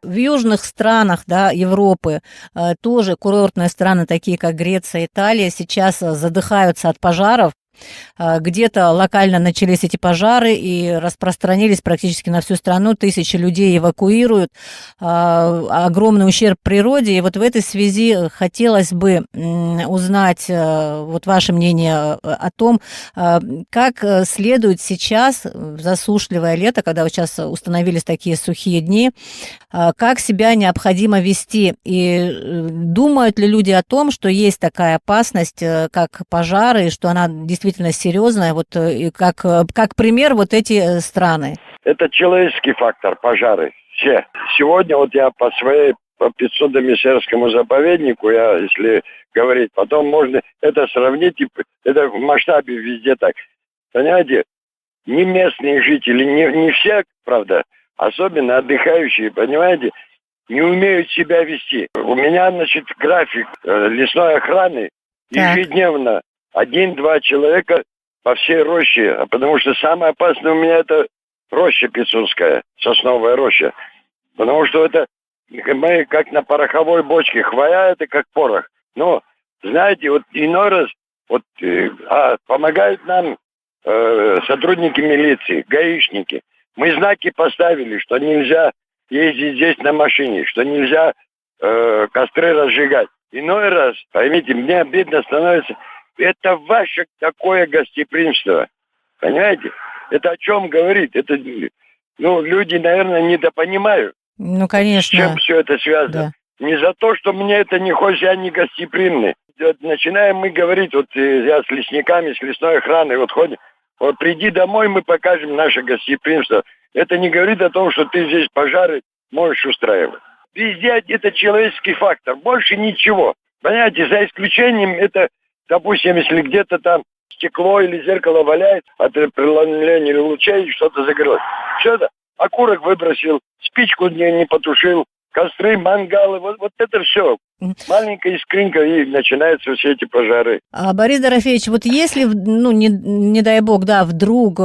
В южных странах, да, Европы, тоже курортные страны, такие как Греция, Италия, сейчас задыхаются от пожаров. Где-то локально начались эти пожары и распространились практически на всю страну. Тысячи людей эвакуируют, огромный ущерб природе. И вот в этой связи хотелось бы узнать вот ваше мнение о том, как следует сейчас, в засушливое лето, когда вот сейчас установились такие сухие дни, как себя необходимо вести. И думают ли люди о том, что есть такая опасность, как пожары, и что она действительно серьезная, вот и как пример вот эти страны? Это человеческий фактор, пожары. Все. Сегодня вот я по 500-миссерскому заповеднику, если говорить, потом можно это сравнить, это в масштабе везде так. Понимаете, не местные жители, не все, правда, особенно отдыхающие, понимаете, не умеют себя вести. У меня, график лесной охраны ежедневно 1-2 человека по всей роще, потому что самое опасное у меня это роща Пицунская, сосновая роща. Потому что это мы как на пороховой бочке, хвоя это как порох. Но, знаете, вот иной раз помогают нам сотрудники милиции, гаишники. Мы знаки поставили, что нельзя ездить здесь на машине, что нельзя костры разжигать. Иной раз, поймите, мне обидно становится, это ваше такое гостеприимство. Понимаете? Это о чем говорит? Это, люди, наверное, недопонимают. Ну, конечно. С чем все это связано? Да. Не за то, что мне это не хочется, я не гостеприимный. Вот начинаем мы говорить, вот я с лесниками, с лесной охраной, вот ходим, вот приди домой, мы покажем наше гостеприимство. Это не говорит о том, что ты здесь пожары можешь устраивать. Везде это человеческий фактор, больше ничего. Понимаете, за исключением это, допустим, если где-то там стекло или зеркало валяется от преломления лучей, что-то загорелось. Все это, окурок выбросил, спичку не потушил, костры, мангалы, вот это все. Маленькая искринка, и начинаются все эти пожары. Борис Дорофеевич, вот если, не дай бог, да, вдруг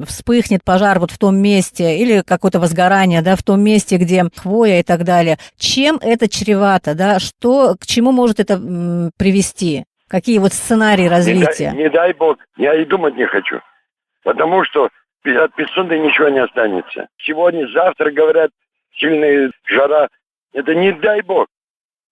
вспыхнет пожар вот в том месте, или какое-то возгорание, да, в том месте, где хвоя и так далее, чем это чревато, да, к чему может это привести? Какие вот сценарии развития? Не дай бог, я и думать не хочу, потому что от Пицунды ничего не останется. Сегодня, завтра, говорят, сильная жара, это не дай бог.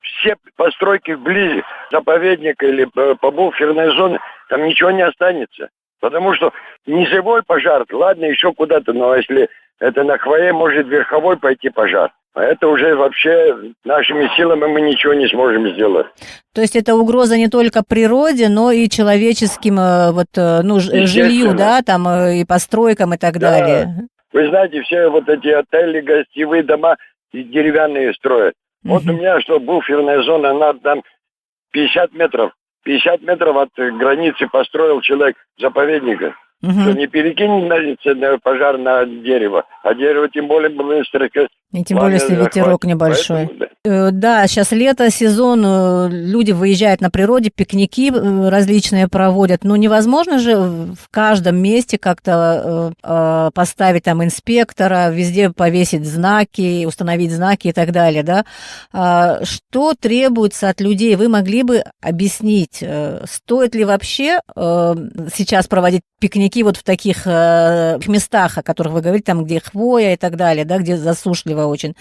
Все постройки вблизи заповедника или по буферной зоне, там ничего не останется. Потому что низовой пожар, ладно, еще куда-то, но если это на хвое, может верховой пойти пожар. А это уже вообще нашими силами мы ничего не сможем сделать. То есть это угроза не только природе, но и человеческим жилью, да, там и постройкам и так далее. Вы знаете, все вот эти отели, гостевые дома деревянные строят. Вот у меня, буферная зона, она там 50 метров. 50 метров от границы построил человек заповедника. Что не перекинет пожар на дерево, а дерево тем более быстро. И тем более, если ветерок небольшой. Поэтому, да, сейчас лето, сезон, люди выезжают на природе, пикники различные проводят. Но невозможно же в каждом месте как-то поставить там инспектора, везде повесить знаки, установить знаки и так далее, да? Что требуется от людей? Вы могли бы объяснить, стоит ли вообще сейчас проводить пикники вот в таких местах, о которых вы говорите, там, где хвоя и так далее, да, где засушливо очень.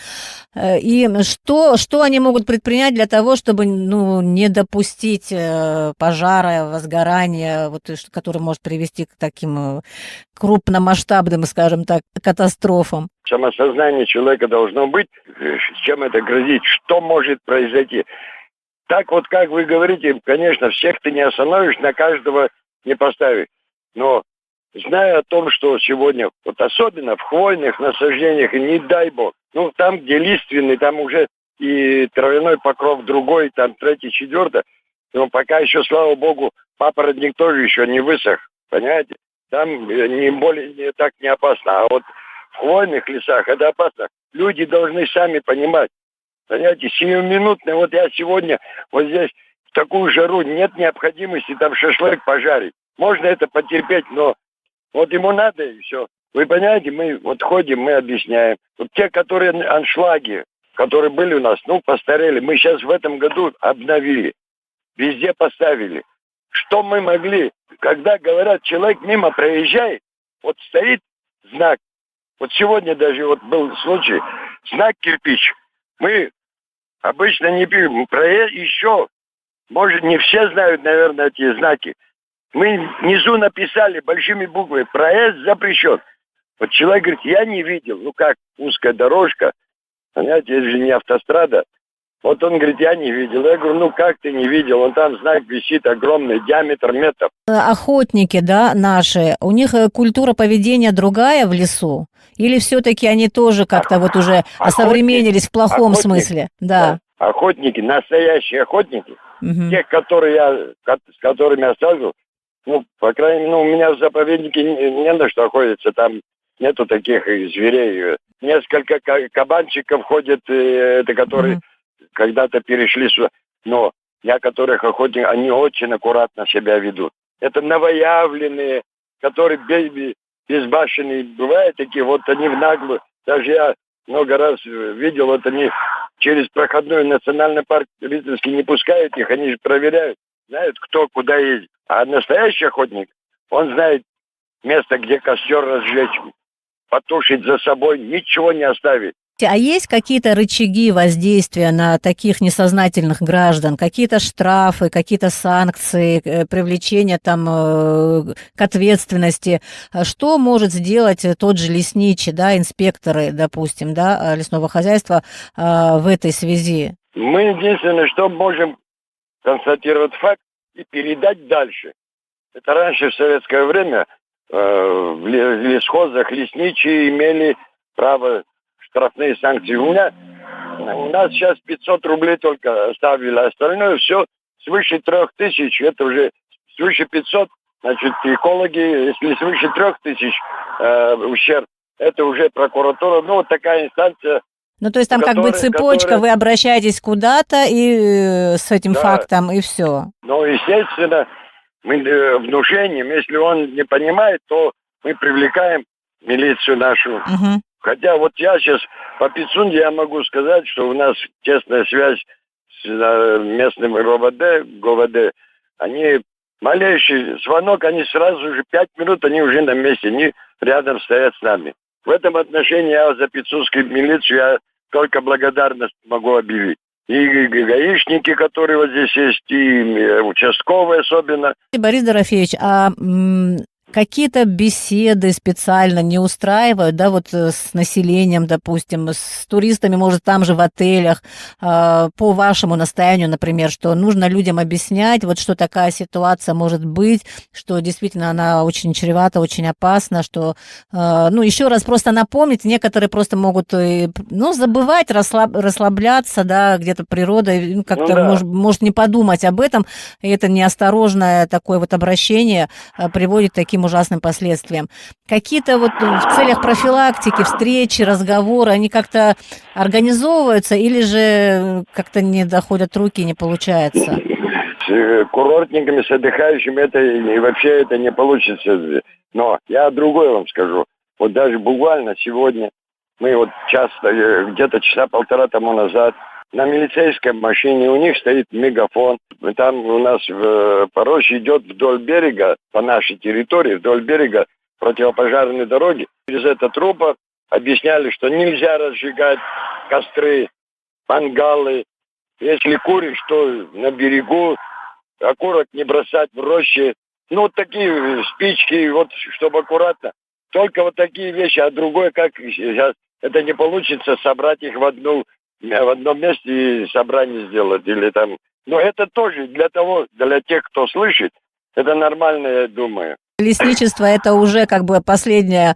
И что они могут предпринять для того, чтобы не допустить пожара, возгорания, который может привести к таким крупномасштабным, скажем так, катастрофам? Самосознание человека должно быть, с чем это грозит, что может произойти. Так вот, как вы говорите, конечно, всех ты не остановишь, на каждого не поставишь. Но зная о том, что сегодня, вот особенно в хвойных насаждениях, и не дай бог, там, где лиственный, там уже и травяной покров другой, там третий, четвертый, но пока еще, слава богу, папоротник тоже еще не высох, понимаете? Там так не опасно, а вот в хвойных лесах это опасно. Люди должны сами понимать, понимаете, сиюминутно, вот я сегодня вот здесь в такую жару нет необходимости там шашлык пожарить. Можно это потерпеть, но вот ему надо и все. Вы понимаете, мы вот ходим, мы объясняем. Вот те, которые аншлаги, которые были у нас, постарели, мы сейчас в этом году обновили. Везде поставили. Что мы могли, когда говорят, человек мимо проезжает, вот стоит знак. Вот сегодня даже вот был случай, знак кирпич. Мы обычно не пишем, проезд еще, может, не все знают, наверное, эти знаки. Мы внизу написали большими буквами, проезд запрещен. Вот человек говорит, я не видел, как узкая дорожка, понимаете, это же не автострада. Вот он говорит, я не видел. Я говорю, как ты не видел? Вон там знак висит огромный, диаметр метров. Охотники, да, наши, у них культура поведения другая в лесу? Или все-таки они тоже как-то вот уже осовременились в плохом смысле? Да. Охотники, настоящие охотники, те, с которыми я сталкивался, по крайней мере, у меня в заповеднике не на что охотиться, там нету таких зверей. Несколько кабанчиков ходят, это которые когда-то перешли сюда. Но я, которых охотник, они очень аккуратно себя ведут. Это новоявленные, которые безбашенные. Бывают такие, вот они в наглую. Даже я много раз видел, вот они через проходной национальный парк Литовский не пускают их, они же проверяют, знают, кто куда ездит. А настоящий охотник, он знает место, где костер разжечь, потушить за собой, ничего не оставить. А есть какие-то рычаги воздействия на таких несознательных граждан? Какие-то штрафы, какие-то санкции, привлечение к ответственности? Что может сделать тот же лесничий, инспекторы, допустим, лесного хозяйства в этой связи? Мы единственное, что можем констатировать факт и передать дальше. Это раньше, в советское время, в лесхозах лесничие имели право штрафные санкции. У нас сейчас 500 рублей только оставили, а остальное все свыше 3000, это уже свыше 500, значит, экологи, если свыше 3000 ущерб, это уже прокуратура, вот такая инстанция. То есть там цепочка, вы обращаетесь куда-то и с этим фактом, и все. Естественно, мы внушением, если он не понимает, то мы привлекаем милицию нашу. Хотя вот я сейчас по Пицунде я могу сказать, что у нас тесная связь с местным ГОВД. Они малейший звонок, они сразу же 5 минут, они уже на месте, они рядом стоят с нами. В этом отношении я за пицунскую милицию я только благодарность могу объявить. И гаишники, которые вот здесь есть, и участковые особенно. Борис Дорофеевич, какие-то беседы специально не устраивают, с населением, допустим, с туристами, может, там же в отелях, по вашему настоянию, например, что нужно людям объяснять, что такая ситуация может быть, что действительно она очень чревата, очень опасна, что, еще раз просто напомнить, некоторые просто могут, забывать, расслабляться, где-то природа, может не подумать об этом, и это неосторожное такое обращение приводит к таким ужасным последствиям. Какие-то в целях профилактики, встречи, разговоры, они как-то организовываются или же как-то не доходят руки, не получается? С курортниками, с отдыхающими вообще это не получится. Но я другое вам скажу. Вот даже буквально сегодня, мы где-то часа полтора тому назад на милицейской машине, у них стоит мегафон. Там у нас по роще идет вдоль берега, по нашей территории, вдоль берега противопожарные дороги. Через это трупа объясняли, что нельзя разжигать костры, мангалы. Если куришь, то на берегу, окурок не бросать в роще. Такие спички, чтобы аккуратно. Только такие вещи, а другое, как сейчас, это не получится собрать их в одном месте и собрание сделать. Или там. Но это тоже для тех, кто слышит, это нормально, я думаю. Лесничество – это уже последняя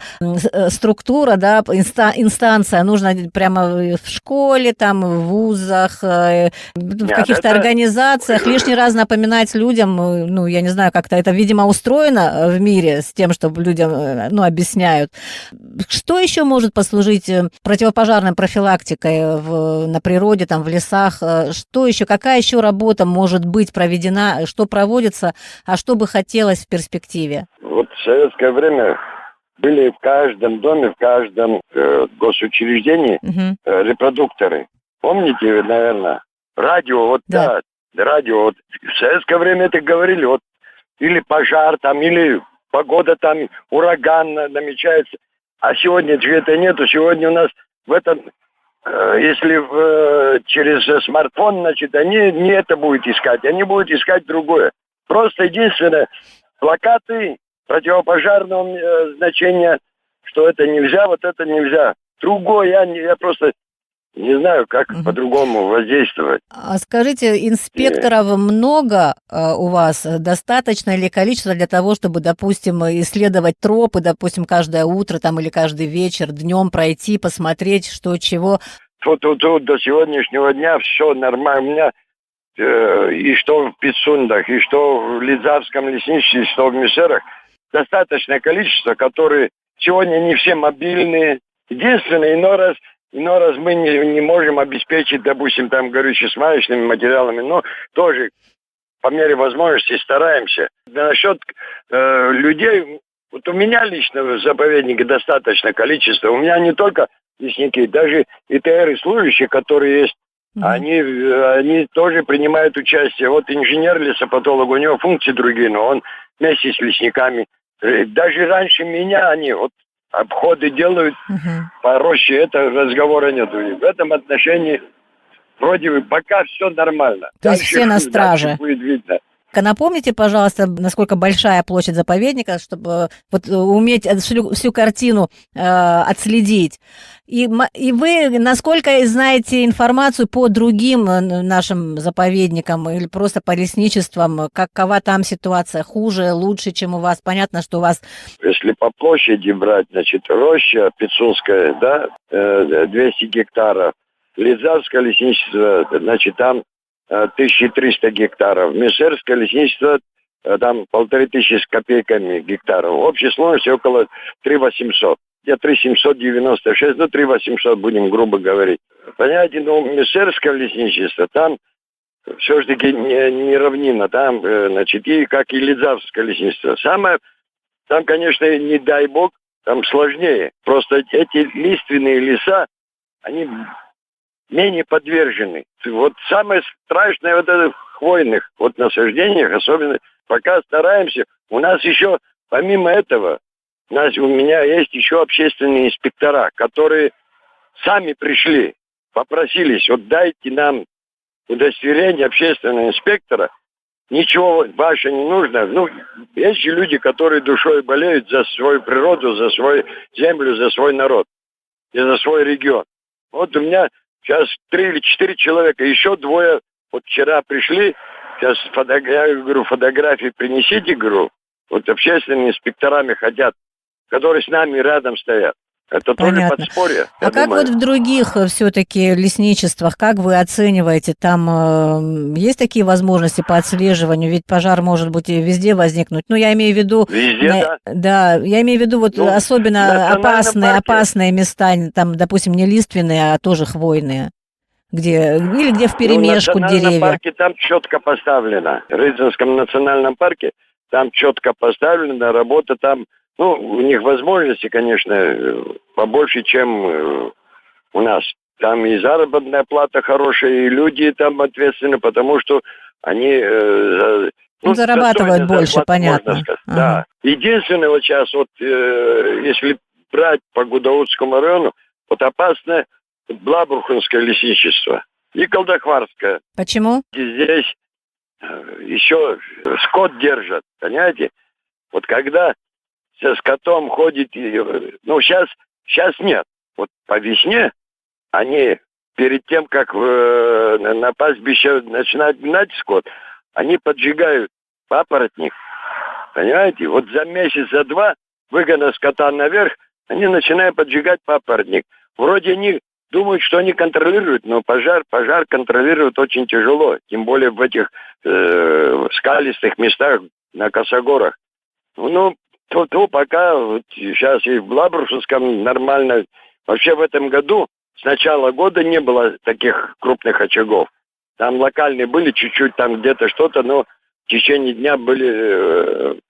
структура, инстанция. Нужно прямо в школе, в вузах, в каких-то организациях лишний раз напоминать людям, я не знаю, как-то это, видимо, устроено в мире с тем, чтобы людям, объясняют. Что еще может послужить противопожарной профилактикой на природе, в лесах? Что еще, какая еще работа может быть проведена, что проводится, а что бы хотелось в перспективе? В советское время были в каждом доме, в каждом госучреждении репродукторы. Помните, наверное, радио, вот да, радио. Вот в советское время это говорили, вот или пожар там, или погода там, ураган намечается. А сегодня же это нету. Сегодня у нас в этом, если через смартфон, значит, они не это будут искать, они будут искать другое. Просто единственное, плакаты противопожарного значения, что это нельзя, вот это нельзя. Другое, я просто не знаю, как по-другому воздействовать. А скажите, инспекторов много у вас? Достаточно ли количество для того, чтобы, допустим, исследовать тропы, допустим, каждое утро там, или каждый вечер, днем пройти, посмотреть, что, чего? Тут до сегодняшнего дня все нормально. У меня и что в Пицундах, и что в Лидзавском лесничестве, и что в Мишерах достаточное количество, которые сегодня не все мобильные. Единственное, иной раз мы не можем обеспечить, допустим, там горюче-смазочными материалами, но тоже по мере возможности стараемся. Насчет людей, вот у меня лично в заповеднике достаточное количество. У меня не только лесники, даже ИТР и служащие, которые есть, они тоже принимают участие. Вот инженер-лесопатолог, у него функции другие, но он вместе с лесниками. Даже раньше меня они вот обходы делают по роще, это разговора нет. В этом отношении вроде бы пока все нормально. То есть все на страже. Будет видно. Напомните, пожалуйста, насколько большая площадь заповедника, чтобы вот уметь всю картину отследить. И вы насколько знаете информацию по другим нашим заповедникам или просто по лесничествам? Какова там ситуация? Хуже, лучше, чем у вас? Понятно, что у вас... Если по площади брать, значит, роща Пицунская, да, 200 гектаров. Лидзавское лесничество, значит, там 1300 гектаров. Мишерское лесничество, там 1500 с копейками гектаров. В общей сложности около 3800. Где 3796, 3800 будем грубо говорить. Понимаете, Мишерское лесничество, там все-таки не равнина. Там, значит, и как и Лидзавское лесничество. Там, конечно, не дай бог, там сложнее. Просто эти лиственные леса, они менее подвержены. Вот самое страшное вот это в хвойных вот насаждениях, особенно пока стараемся. У нас еще, помимо этого, у меня есть еще общественные инспектора, которые сами пришли, попросились, вот дайте нам удостоверение общественного инспектора, ничего ваше не нужно. Ну, есть же люди, которые душой болеют за свою природу, за свою землю, за свой народ и за свой регион. Вот у меня сейчас 3 или 4 человека, еще 2 вот вчера пришли, сейчас я говорю, фотографии принесите, говорю, вот общественными инспекторами хотят, которые с нами рядом стоят. Это Понятно. тоже подспорье. А как вот в других все-таки лесничествах, как вы оцениваете, там есть такие возможности по отслеживанию? Ведь пожар может быть и везде возникнуть. Ну, я имею в виду... Везде, да. Я имею в виду вот особенно опасные места, там, допустим, не лиственные, а тоже хвойные. Или где вперемешку деревья. В национальном парке там четко поставлено. В Рыцарском национальном парке там четко поставлено, работа там, ну, у них возможности, конечно, побольше, чем у нас. Там и заработная плата хорошая, и люди там ответственны, потому что они... зарабатывают больше, понятно. Да. Единственное, вот сейчас, вот, если брать по Гудаутскому району, вот опасное Блабруханское лесничество и Колдохварское. Почему? Здесь еще скот держат, понимаете? Вот когда со скотом ходит, ну, сейчас нет. Вот по весне они перед тем, как на пастбище начинают гнать скот, они поджигают папоротник, понимаете? Вот за месяц, за 2 выгона скота наверх, они начинают поджигать папоротник. Вроде они думают, что они контролируют, но пожар контролируют очень тяжело, тем более в этих скалистых местах на косогорах. Ну, то пока вот сейчас и в Блабрушевском нормально. Вообще в этом году с начала года не было таких крупных очагов. Там локальные были чуть-чуть, там где-то что-то, но в течение дня были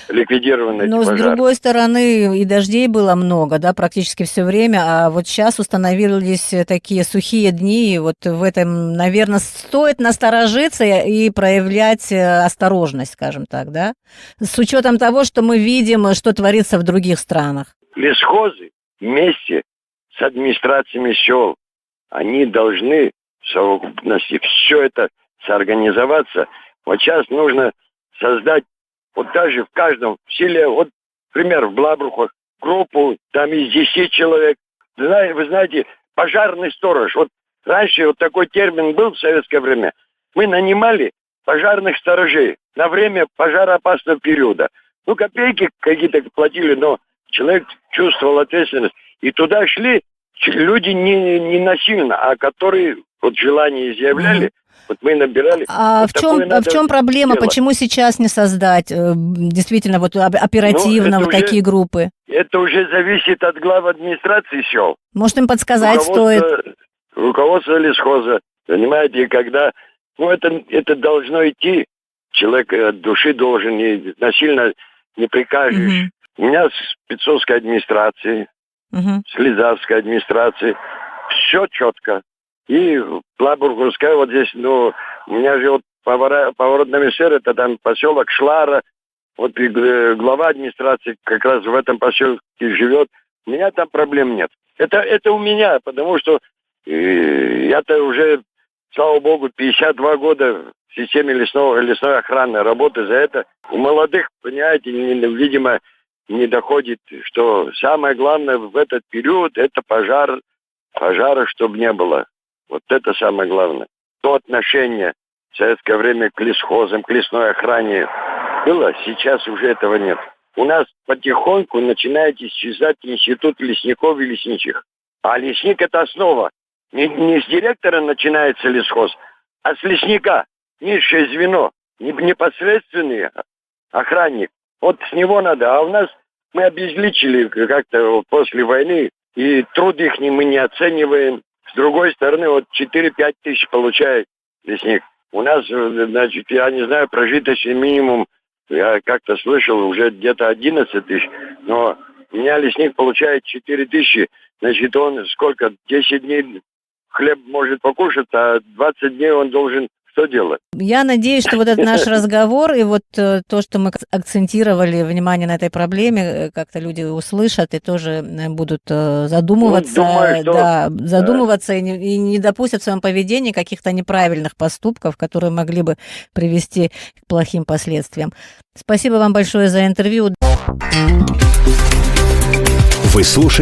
ликвидированы эти Но, с пожары. другой стороны, и дождей было много, да, практически все время, а вот сейчас установились такие сухие дни, и вот в этом, наверное, стоит насторожиться и проявлять осторожность, скажем так, да, с учетом того, что мы видим, что творится в других странах. Лесхозы вместе с администрациями сел, они должны в совокупности все это соорганизоваться. Вот сейчас нужно создать вот даже в каждом селе, вот, например, в Блабрухах, группу там из 10 человек. Вы знаете, пожарный сторож. Вот раньше вот такой термин был в советское время. Мы нанимали пожарных сторожей на время пожароопасного периода. Ну, копейки какие-то платили, но человек чувствовал ответственность. И туда шли люди не насильно, а которые вот желание изъявляли. Вот мы набирали. А вот в чем проблема? дело. Почему сейчас не создать действительно вот оперативно вот такие группы? Это уже зависит от глав администрации сел. Может, им подсказать стоит? Руководство лесхоза. Понимаете, когда... Ну, это должно идти. Человек от души должен, и насильно не прикажешь. У меня с Петцовской администрации, с Лизавской администрации все четко. И Блабруховская вот здесь, ну, у меня же вот поворот на Мессер, это там поселок Шлара, вот и глава администрации как раз в этом поселке живет. У меня там проблем нет. Это у меня, потому что я-то уже, слава богу, 52 года в системе лесной охраны работы за это. У молодых, понимаете, видимо, не доходит, что самое главное в этот период это пожара, чтобы не было. Вот это самое главное. То отношение в советское время к лесхозам, к лесной охране было, сейчас уже этого нет. У нас потихоньку начинает исчезать институт лесников и лесничих. А лесник – это основа. Не с директора начинается лесхоз, а с лесника. Низшее звено, непосредственный охранник. Вот с него надо. А у нас мы обезличили как-то после войны, и труд их мы не оцениваем. С другой стороны, вот 4-5 тысяч получает лесник. У нас, значит, я не знаю, прожиточный минимум, я как-то слышал, уже где-то 11 тысяч. Но у меня лесник получает 4 тысячи, значит, он сколько, 10 дней хлеб может покушать, а 20 дней он должен что делать? Я надеюсь, что вот этот наш разговор и вот то, что мы акцентировали внимание на этой проблеме, как-то люди услышат и тоже будут задумываться, задумываться и не допустят в своем поведении каких-то неправильных поступков, которые могли бы привести к плохим последствиям. Спасибо вам большое за интервью. Вы слушаете